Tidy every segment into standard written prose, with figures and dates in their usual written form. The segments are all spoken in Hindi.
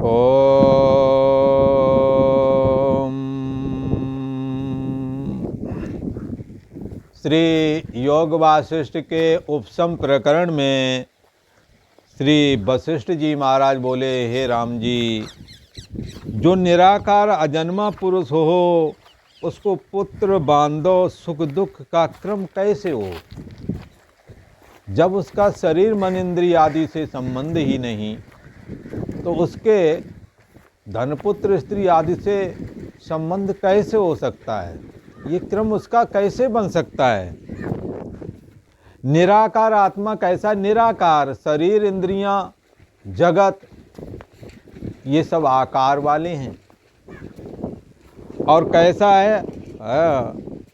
ओम। श्री योग वासिष्ठ के उपसम प्रकरण में श्री वशिष्ठ जी महाराज बोले, हे राम जी, जो निराकार अजन्मा पुरुष हो उसको पुत्र बांधव सुख दुख का क्रम कैसे हो, जब उसका शरीर मन इंद्रिय आदि से संबंध ही नहीं, तो उसके धनपुत्र स्त्री आदि से संबंध कैसे हो सकता है? ये क्रम उसका कैसे बन सकता है? निराकार आत्मा कैसा? निराकार शरीर इंद्रियां जगत ये सब आकार वाले हैं। और कैसा है?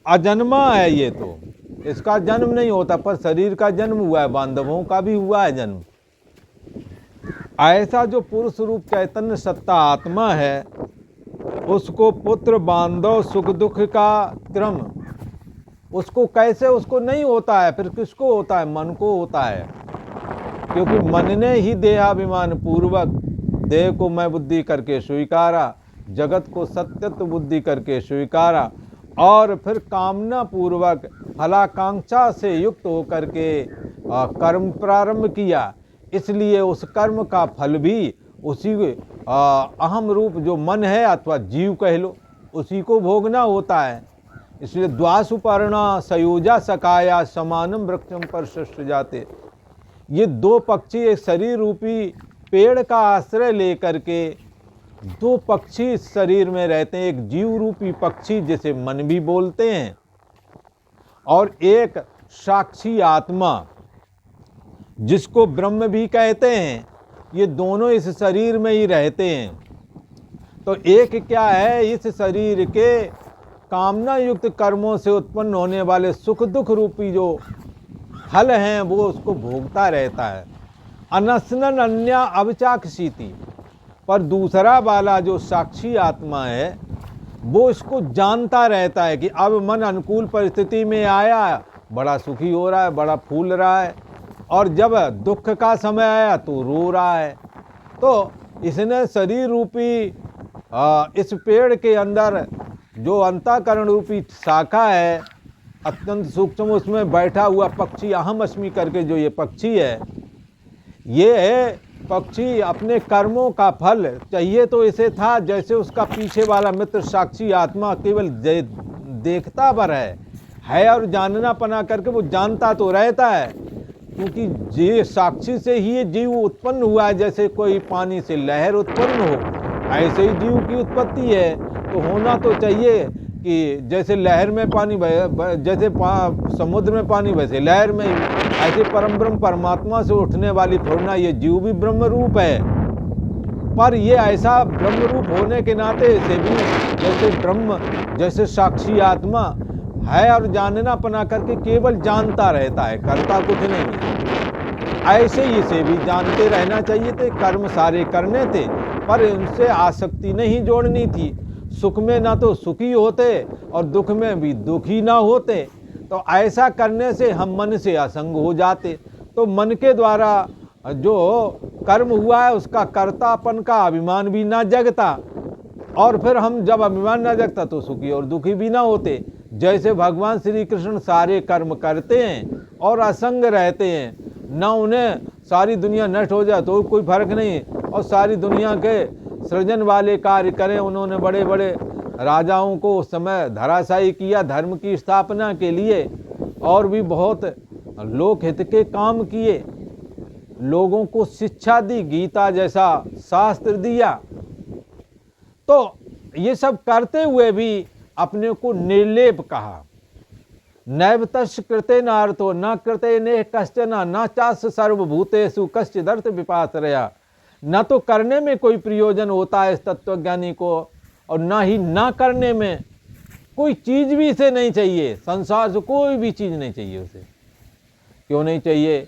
अजन्मा है। ये तो इसका जन्म नहीं होता, पर शरीर का जन्म हुआ है, बांधवों का भी हुआ है जन्म। ऐसा जो पुरुष रूप चैतन्य सत्ता आत्मा है, उसको पुत्र बांधव सुख दुख का क्रम उसको कैसे, उसको नहीं होता है, फिर किसको होता है? मन को होता है। क्योंकि मन ने ही देहाभिमान पूर्वक देह को मैं बुद्धि करके स्वीकारा, जगत को सत्यत्व बुद्धि करके स्वीकारा, और फिर कामना पूर्वक फलाकांक्षा से युक्त होकर के कर्म प्रारंभ किया। इसलिए उस कर्म का फल भी उसी अहम रूप जो मन है अथवा जीव कह लो, उसी को भोगना होता है। इसलिए द्वासुपर्णा सयोजा सकाया समानम वृक्षम पर सृष्ट जाते। ये दो पक्षी एक शरीर रूपी पेड़ का आश्रय लेकर के दो पक्षी शरीर में रहते हैं। एक जीव रूपी पक्षी जिसे मन भी बोलते हैं, और एक साक्षी आत्मा जिसको ब्रह्म भी कहते हैं। ये दोनों इस शरीर में ही रहते हैं। तो एक क्या है? इस शरीर के कामना युक्त कर्मों से उत्पन्न होने वाले सुख दुख रूपी जो फल हैं वो उसको भोगता रहता है। अनसनन अन्या अवचाक्षीति। पर दूसरा वाला जो साक्षी आत्मा है वो इसको जानता रहता है कि अब मन अनुकूल परिस्थिति में आया, बड़ा सुखी हो रहा है, बड़ा फूल रहा है, और जब दुख का समय आया तो रो रहा है। तो इसने शरीर रूपी इस पेड़ के अंदर जो अंतःकरण रूपी शाखा है अत्यंत सूक्ष्म, उसमें बैठा हुआ पक्षी अहम अस्मि करके जो ये पक्षी है, ये पक्षी अपने कर्मों का फल चाहिए तो इसे था, जैसे उसका पीछे वाला मित्र साक्षी आत्मा केवल देखता पर है और जानना पना करके वो जानता तो रहता है। क्योंकि ये साक्षी से ही ये जीव उत्पन्न हुआ है। जैसे कोई पानी से लहर उत्पन्न हो, ऐसे ही जीव की उत्पत्ति है। तो होना तो चाहिए कि जैसे लहर में पानी जैसे समुद्र में पानी वैसे लहर में, ऐसे परम ब्रह्म परमात्मा से उठने वाली थोड़ना ये जीव भी ब्रह्म रूप है। पर ये ऐसा ब्रह्म रूप होने के नाते इसे भी जैसे ब्रह्म जैसे साक्षी आत्मा है और जानना पना करके केवल जानता रहता है, करता कुछ नहीं है। ऐसे ही इसे भी जानते रहना चाहिए थे। कर्म सारे करने थे, पर उनसे आसक्ति नहीं जोड़नी थी। सुख में ना तो सुखी होते और दुख में भी दुखी ना होते। तो ऐसा करने से हम मन से असंग हो जाते। तो मन के द्वारा जो कर्म हुआ है उसका कर्तापन का अभिमान भी ना जगता, और फिर हम जब अभिमान ना जगता तो सुखी और दुखी भी ना होते। जैसे भगवान श्री कृष्ण सारे कर्म करते हैं और असंग रहते हैं, ना उन्हें सारी दुनिया नष्ट हो जाए तो कोई फर्क नहीं, और सारी दुनिया के सृजन वाले कार्य करें। उन्होंने बड़े बड़े राजाओं को उस समय धराशायी किया धर्म की स्थापना के लिए, और भी बहुत लोकहित के काम किए, लोगों को शिक्षा दी, गीता जैसा शास्त्र दिया। तो ये सब करते हुए भी अपने को निर्लेप कहा। नैव तस्य कृते नार्थो न कृते ने कश्चन न चास्य सर्वभूतेषु कश्चिदर्थ विपाश्रया। न तो करने में कोई प्रयोजन होता है इस तत्वज्ञानी को, और न ही ना करने में कोई चीज़ भी इसे नहीं चाहिए। संसार से कोई भी चीज़ नहीं चाहिए उसे। क्यों नहीं चाहिए?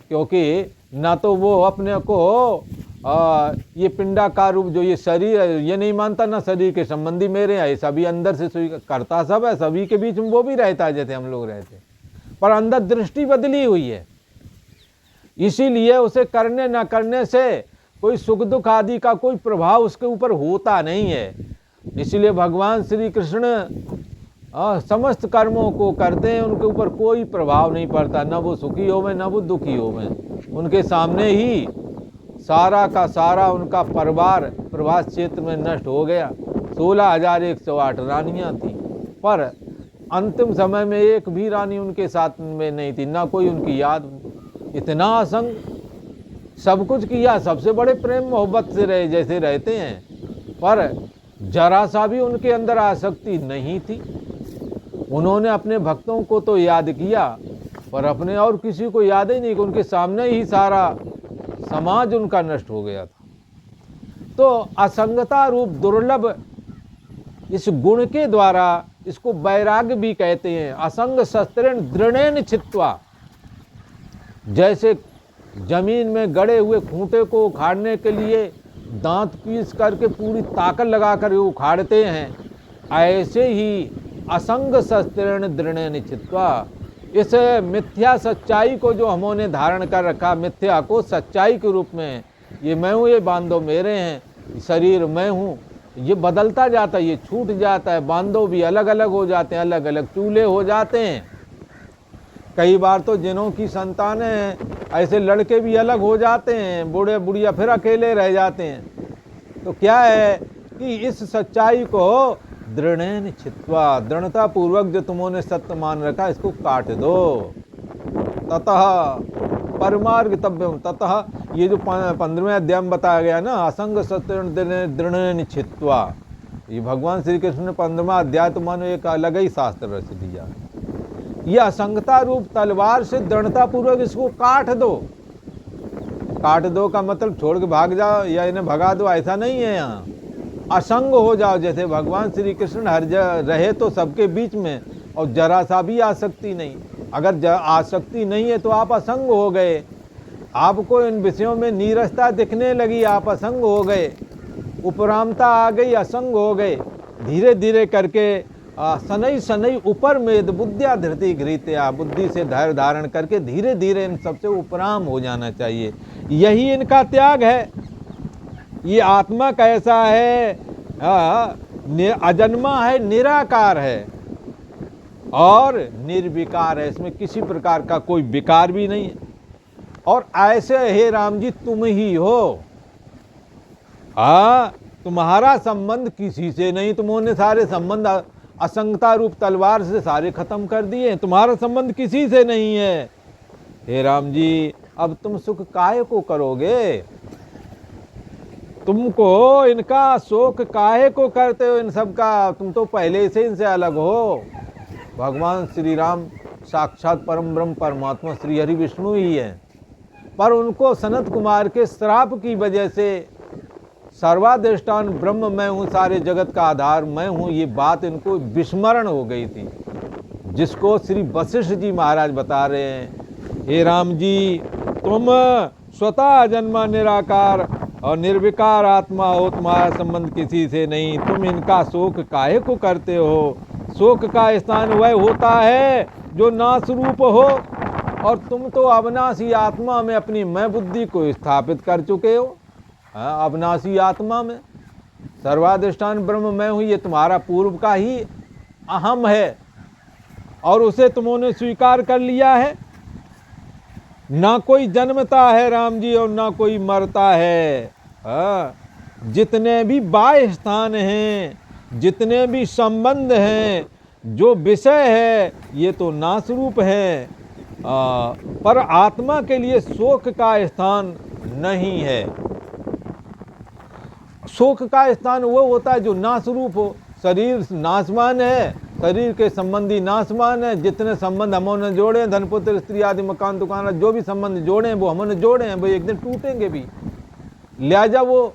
क्योंकि ना तो वो अपने को ये पिंडाकार रूप जो ये शरीर है ये नहीं मानता, ना शरीर के संबंधी मेरे हैं, सभी अंदर से करता सब है, सभी के बीच में वो भी रहता है जैसे हम लोग रहते, पर अंदर दृष्टि बदली हुई है। इसीलिए उसे करने ना करने से कोई सुख दुख आदि का कोई प्रभाव उसके ऊपर होता नहीं है। इसलिए भगवान श्री कृष्ण समस्त कर्मों को करते हैं, उनके ऊपर कोई प्रभाव नहीं पड़ता, न वो सुखी होवें न वो दुखी होवें। उनके सामने ही सारा का सारा उनका परिवार प्रभास क्षेत्र में नष्ट हो गया। 16,108 रानियां थीं, पर अंतिम समय में एक भी रानी उनके साथ में नहीं थी, ना कोई उनकी याद। इतना असंग सब कुछ किया, सबसे बड़े प्रेम मोहब्बत से रहे जैसे रहते हैं, पर जरा सा भी उनके अंदर आसक्ति नहीं थी। उन्होंने अपने भक्तों को तो याद किया, पर अपने और किसी को याद ही नहीं कि उनके सामने ही सारा समाज उनका नष्ट हो गया था। तो असंगता रूप दुर्लभ इस गुण के द्वारा, इसको वैराग्य भी कहते हैं। असंग शस्त्रेण दृढ़ेन छित्त्वा, जैसे जमीन में गड़े हुए खूंटे को उखाड़ने के लिए दांत पीस करके पूरी ताकत लगाकर उखाड़ते हैं, ऐसे ही असंग शस्त्रेण दृढ़ेन छित्त्वा, इस मिथ्या सच्चाई को जो हमने धारण कर रखा, मिथ्या को सच्चाई के रूप में, ये मैं हूँ, ये बांधो मेरे हैं, शरीर मैं हूँ, ये बदलता जाता है, ये छूट जाता है, बांधो भी अलग अलग हो जाते हैं, अलग अलग चूल्हे हो जाते हैं। कई बार तो जिनों की संतानें हैं, ऐसे लड़के भी अलग हो जाते हैं, बूढ़े बुढ़िया फिर अकेले रह जाते हैं। तो क्या है कि इस सच्चाई को दृढ़ेन छित्त्वा, दृढ़ता पूर्वक जो तुमने सत्य मान रखा, इसको काट दो। ततः परमार्गितव्यम, ततः ये जो 15वें अध्याय में बताया गया ना, असंग सत्य दृढ़ेन छित्त्वा, ये भगवान श्री कृष्ण ने 15वां अध्याय तो मानो एक अलग ही शास्त्र रच दिया। ये असंगता रूप तलवार से दृढ़ता पूर्वक इसको काट दो। काट दो का मतलब छोड़ के भाग जाओ या इन्हें भगा दो, ऐसा नहीं है। यहाँ असंग हो जाओ, जैसे भगवान श्री कृष्ण हर रहे तो सबके बीच में, और जरा सा भी आसक्ति नहीं। अगर आसक्ति नहीं है तो आप असंग हो गए, आपको इन विषयों में नीरसता दिखने लगी, आप असंग हो गए, उपरामता आ गई, असंग हो गए। धीरे धीरे करके शनै शनै ऊपर में बुद्धिया धृति घृत्या, बुद्धि से धैर्य धारण करके धीरे धीरे इन सबसे उपराम हो जाना चाहिए। यही इनका त्याग है। ये आत्मा कैसा है? अजन्मा है, निराकार है और निर्विकार है, इसमें किसी प्रकार का कोई विकार भी नहीं है। और ऐसे हे राम जी तुम ही हो, तुम्हारा संबंध किसी से नहीं, तुमने सारे संबंध असंगता रूप तलवार से सारे खत्म कर दिए, तुम्हारा संबंध किसी से नहीं है। हे राम जी अब तुम सुख काहे को करोगे? तुमको इनका शोक काहे को करते हो? इन सब का तुम तो पहले से इनसे अलग हो। भगवान श्री राम साक्षात परम ब्रह्म परमात्मा श्री हरि विष्णु ही है, पर उनको सनत कुमार के श्राप की वजह से सर्वाधिष्ठान ब्रह्म मैं हूँ, सारे जगत का आधार मैं हूँ, ये बात इनको विस्मरण हो गई थी, जिसको श्री वशिष्ठ जी महाराज बता रहे हैं। हे राम जी तुम स्वतः जन्मा निराकार और निर्विकार आत्मा हो, तुम्हारा संबंध किसी से नहीं, तुम इनका शोक काहे को करते हो? शोक का स्थान वह होता है जो नाश रूप हो, और तुम तो अविनाशी आत्मा में अपनी मैं बुद्धि को स्थापित कर चुके हो। अविनाशी आत्मा में सर्वाधिष्ठान ब्रह्म मैं हूँ, ये तुम्हारा पूर्व का ही अहम है और उसे तुमने स्वीकार कर लिया है। ना कोई जन्मता है राम जी और ना कोई मरता है। जितने भी बाह्य स्थान हैं, जितने भी संबंध हैं, जो विषय है, ये तो नाश रूप है, पर आत्मा के लिए शोक का स्थान नहीं है। शोक का स्थान वो होता है जो नाश रूप हो। शरीर नाशवान है, शरीर के संबंधी नाशवान है, जितने संबंध हमने जोड़े हैं, धन पुत्र स्त्री आदि मकान दुकान जो भी संबंध जोड़े हैं वो हमने जोड़े हैं, वो एक दिन टूटेंगे भी। लिहाजा वो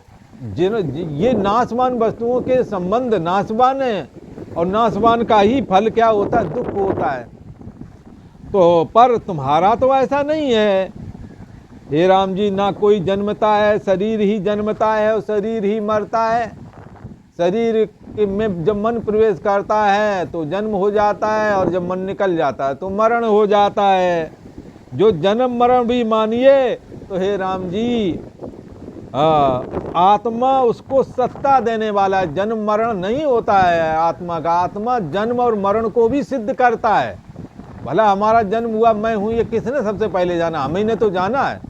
ये नाशवान वस्तुओं के संबंध नाशवान है, और नाशवान का ही फल क्या होता है? दुख होता है। तो पर तुम्हारा तो ऐसा नहीं है। हे राम जी ना कोई जन्मता है, शरीर ही जन्मता है और शरीर ही मरता है। शरीर में जब मन प्रवेश करता है तो जन्म हो जाता है, और जब मन निकल जाता है तो मरण हो जाता है। जो जन्म मरण भी मानिए तो हे राम जी आत्मा उसको सत्ता देने वाला है। जन्म मरण नहीं होता है आत्मा का। आत्मा जन्म और मरण को भी सिद्ध करता है। भला हमारा जन्म हुआ, मैं हूँ, ये किसने सबसे पहले जाना? हम ही ने तो जाना है।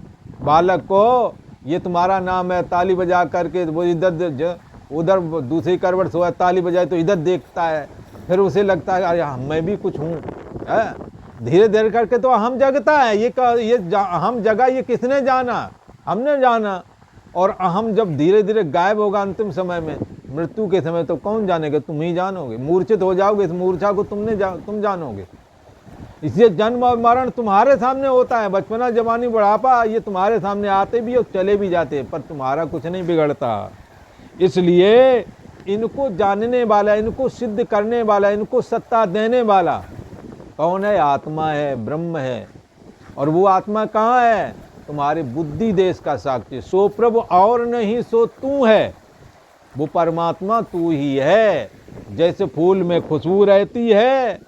बालक को ये तुम्हारा नाम है, ताली बजा करके वो इधर उधर दूसरी करवट से ताली बजाए तो इधर देखता है, फिर उसे लगता है अरे मैं भी कुछ हूँ। धीरे धीरे करके तो हम जगता है। ये हम जगा, ये किसने जाना? हमने जाना। और हम जब धीरे धीरे गायब होगा अंतिम समय में, मृत्यु के समय, तो कौन जानेगा? तुम ही जानोगे। मूर्छित हो जाओगे, इस मूर्छा को तुम जानोगे। इसलिए जन्म और मरण तुम्हारे सामने होता है। बचपना, जवानी, बुढ़ापा ये तुम्हारे सामने आते भी और चले भी जाते, पर तुम्हारा कुछ नहीं बिगड़ता। इसलिए इनको जानने वाला, इनको सिद्ध करने वाला, इनको सत्ता देने वाला कौन है? आत्मा है, ब्रह्म है। और वो आत्मा कहाँ है? तुम्हारे बुद्धि देश का साक्षी। सो प्रभु और नहीं सो तू है। वो परमात्मा तू ही है। जैसे फूल में खुशबू रहती है,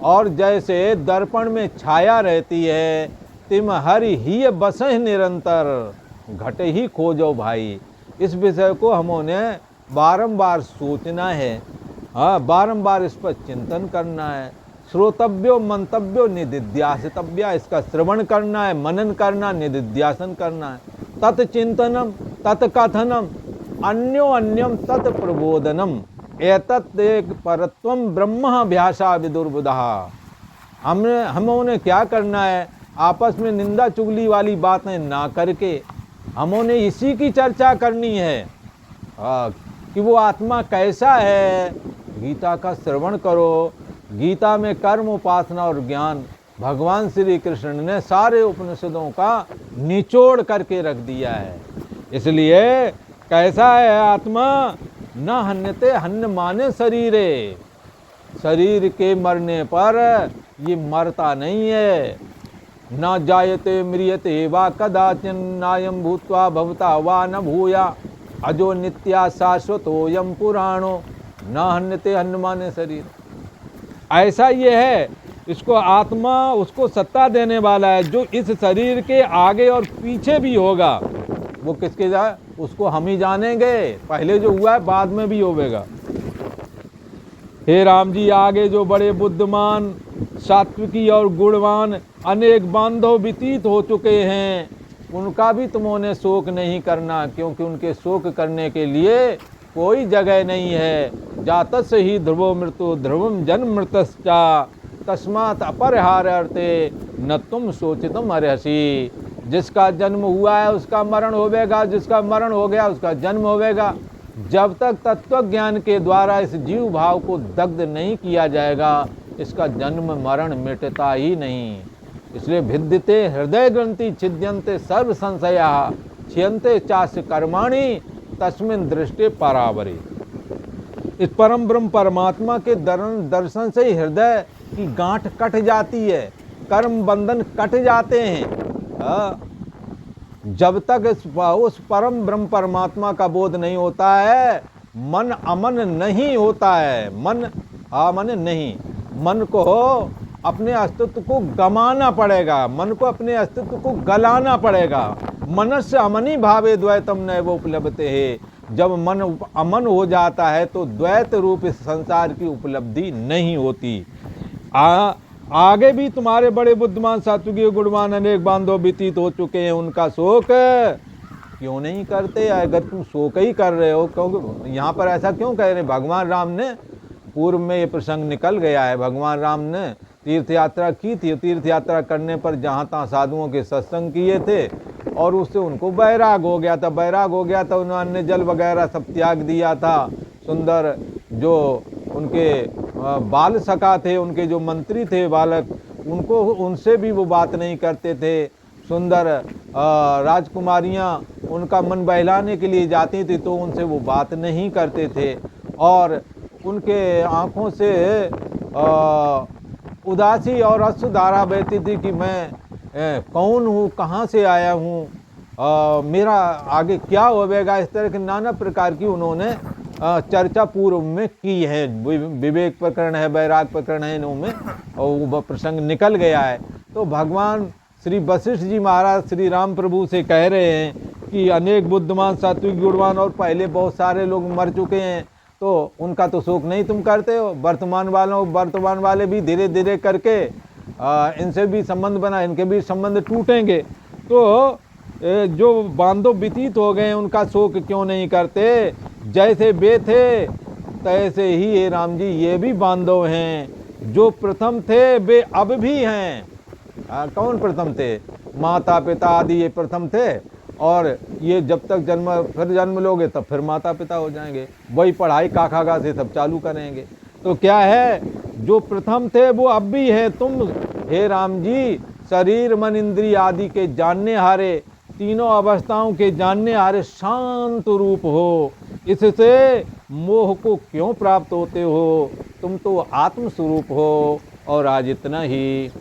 और जैसे दर्पण में छाया रहती है, तिम हरि ही बसह निरंतर, घट ही खोजो भाई। इस विषय को हमने बारंबार सोचना है। बारंबार इस पर चिंतन करना है। श्रोतव्यो मंतव्यो निदिध्यासितव्य, इसका श्रवण करना है, मनन करना, निदिध्यासन करना है। तत्चिंतनम तत्कथनम अन्यो अन्यम तत्प्रबोधनम एतत् एक परत्वम ब्रह्माभ्यासा विदुर्बुधा। हमने क्या करना है? आपस में निंदा चुगली वाली बातें ना करके हमने इसी की चर्चा करनी है कि वो आत्मा कैसा है। गीता का श्रवण करो। गीता में कर्म, उपासना और ज्ञान भगवान श्री कृष्ण ने सारे उपनिषदों का निचोड़ करके रख दिया है। इसलिए कैसा है आत्मा? न हन्यते हन्य माने शरीरे। शरीर के मरने पर ये मरता नहीं है। न जायते म्रियते वा कदाचिन नायम भूत्वा भवता वा न भूया अजो नित्या शाश्वतोयम पुराणो न हन्यते हन्य माने शरीर। ऐसा ये है। इसको आत्मा उसको सत्ता देने वाला है जो इस शरीर के आगे और पीछे भी होगा। वो किसके जाए? उसको हम ही जानेंगे। पहले जो हुआ है बाद में भी होगा। हे राम जी, आगे जो बड़े बुद्धिमान, सात्विकी और गुणवान अनेक बांधव व्यतीत हो चुके हैं, उनका भी तुमने शोक नहीं करना, क्योंकि उनके शोक करने के लिए कोई जगह नहीं है। जातस् ही ध्रुवो मृत्यु ध्रुवम जन्म मृतश्चा तस्मात् अपरिहार्यते न तुम शोचितुम अर्हसि। जिसका जन्म हुआ है उसका मरण होवेगा, जिसका मरण हो गया उसका जन्म होवेगा। जब तक तत्व ज्ञान के द्वारा इस जीव भाव को दग्ध नहीं किया जाएगा, इसका जन्म मरण मिटता ही नहीं। इसलिए भिद्यते हृदय ग्रंथि छिद्यन्ते सर्व संशया क्षयन्ते चास्य कर्माणि तस्मिन् दृष्टि परावरे। इस परम ब्रह्म परमात्मा के दर्शन से ही हृदय की गांठ कट जाती है, कर्म बंधन कट जाते हैं। जब तक उस परम ब्रह्म परमात्मा का बोध नहीं होता है, मन अमन नहीं होता है। मन अमन नहीं, मन को अपने अस्तित्व को गमाना पड़ेगा, मन को अपने अस्तित्व को गलाना पड़ेगा। मनस्य अमनी भावे द्वैतम नैव उपलब्धते है। जब मन अमन हो जाता है तो द्वैत रूप इस संसार की उपलब्धि नहीं होती। आगे भी तुम्हारे बड़े बुद्धिमान, सात्विकी, गुणवान अनेक बांधव व्यतीत हो चुके हैं, उनका शोक क्यों नहीं करते? अगर तुम शोक ही कर रहे हो, क्योंकि यहाँ पर ऐसा क्यों कह रहे? भगवान राम ने, पूर्व में ये प्रसंग निकल गया है, भगवान राम ने तीर्थ यात्रा की थी। तीर्थ यात्रा करने पर जहाँ तहाँ साधुओं के सत्संग किए थे और उससे उनको बैराग हो गया था। बैराग हो गया था, उन्होंने जल वगैरह सब त्याग दिया था। सुंदर जो उनके बाल सखा थे, उनके जो मंत्री थे बालक, उनको उनसे भी वो बात नहीं करते थे। सुंदर राजकुमारियाँ उनका मन बहलाने के लिए जाती थी तो उनसे वो बात नहीं करते थे। और उनके आँखों से उदासी और अश्रुधारा बहती थी कि मैं कौन हूँ, कहाँ से आया हूँ, मेरा आगे क्या होवेगा। इस तरह के नाना प्रकार की उन्होंने चर्चा पूर्व में की है। विवेक प्रकरण है, वैराग प्रकरण है, इनों में और वो प्रसंग निकल गया है। तो भगवान श्री वशिष्ठ जी महाराज श्री राम प्रभु से कह रहे हैं कि अनेक बुद्धिमान सात्विक गुणवान और पहले बहुत सारे लोग मर चुके हैं, तो उनका तो शोक नहीं तुम करते हो। वर्तमान वाले भी धीरे धीरे करके इनसे भी संबंध बना, इनके भी संबंध टूटेंगे। तो जो बांधव व्यतीत हो गए उनका शोक क्यों नहीं करते? जैसे वे थे तैसे ही हे राम जी ये भी बांधव हैं। जो प्रथम थे वे अब भी हैं। कौन प्रथम थे? माता पिता आदि ये प्रथम थे, और ये जब तक फिर जन्म लोगे तब फिर माता पिता हो जाएंगे, वही पढ़ाई काखागा से सब चालू करेंगे। तो क्या है, जो प्रथम थे वो अब भी है। तुम हे राम जी शरीर मन इंद्रिय आदि के जानने हारे, तीनों अवस्थाओं के जानने हारे शांत रूप हो। इससे मोह को क्यों प्राप्त होते हो? तुम तो आत्म स्वरूप हो। और आज इतना ही।